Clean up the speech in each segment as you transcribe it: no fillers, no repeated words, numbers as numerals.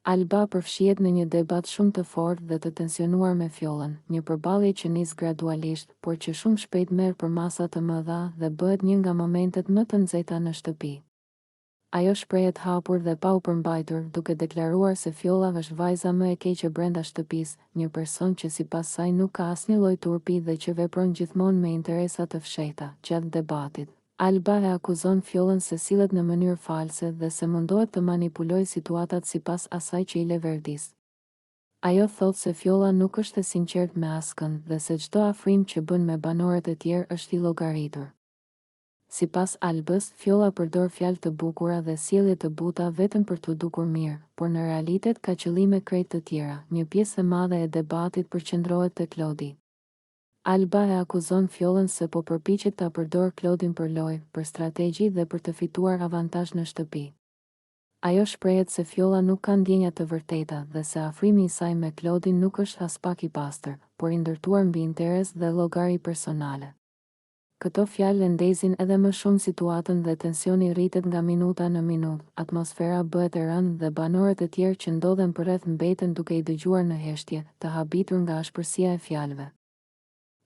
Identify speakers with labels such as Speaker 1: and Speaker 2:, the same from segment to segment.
Speaker 1: Alba përfshihet në një debat shumë të fortë dhe të tensionuar me Fjollën, një përballje që nis gradualisht, por që shumë shpejt merr për masa të mëdha dhe bëhet një nga momentet më të nxehta në shtëpi. Ajo shprehet hapur dhe pa u përmbajtur, duke deklaruar se Fjolla është vajza më e keqe brenda shtëpisë, një person që sipas saj nuk ka asnjë lloj turpi dhe që vepron gjithmonë me interesa të fshehta. Gjatë debatit, Alba e akuzon Fjollën se sillet në mënyrë false dhe se mundohet të manipulojë situatat sipas asaj që i le verdis. Ajo thotë se Fjolla nuk është e sinqert me askënd dhe se çdo afrim që bën me banorët e tjerë është i llogaritur. Sipas Albës, Fjolla përdor fjalë të bukura dhe sjellje të buta vetëm për t'u dukur mirë, por në realitet ka qëllime krejt të tjera. Një pjesë e madhe e debatit përqendrohet te Klodi. Alba e akuzon Fjollën se po përpiqet ta përdor Klodin për lojë, për strategji dhe për të fituar avantazh në shtëpi. Ajo shprehet se Fjolla nuk ka ndjenja të vërteta dhe se afrimi i saj me Klodin nuk është as pak i pastër, por i ndërtuar mbi interes dhe llogari personale. Këto fjalë ndezin edhe më shumë situatën dhe tensioni rritet nga minuta në minutë, atmosfera bëhet e rëndë dhe banorët e tjerë që ndodhen përreth mbeten duke i dëgjuar në heshtje, të habitur nga ashpërsia e fjalëve.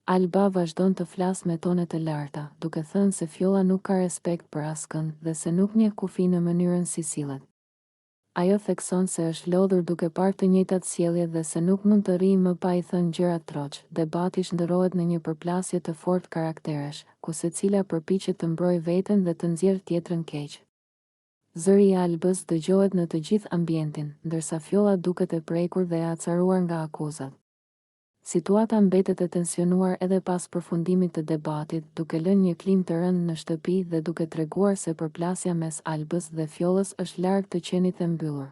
Speaker 1: Alba vazhdon të flasë me tone të larta, duke thënë se Fjolla nuk ka respekt për askënd dhe se nuk njeh kufi në mënyrën si sillet. Ajo thekson se është lodhur duke parë të njëjtat sjellje dhe se nuk mund të rrijë më pa i thënë gjëra troç. Debati ndërrohet në një përplasje të fortë karakteresh, ku secila përpiqet të mbrojë veten dhe të nxjerrë tjetrën keq. Zëri i Albës dëgjohet në të gjithë ambientin, ndërsa Fjolla duket e prekur dhe e acaruar nga akuzat. Situata mbetet e tensionuar edhe pas përfundimit të debatit, duke lënë një klim të rëndë në shtëpi dhe duke treguar se përplasja mes Albës dhe Fjollës është larg të qenit e mbyllur.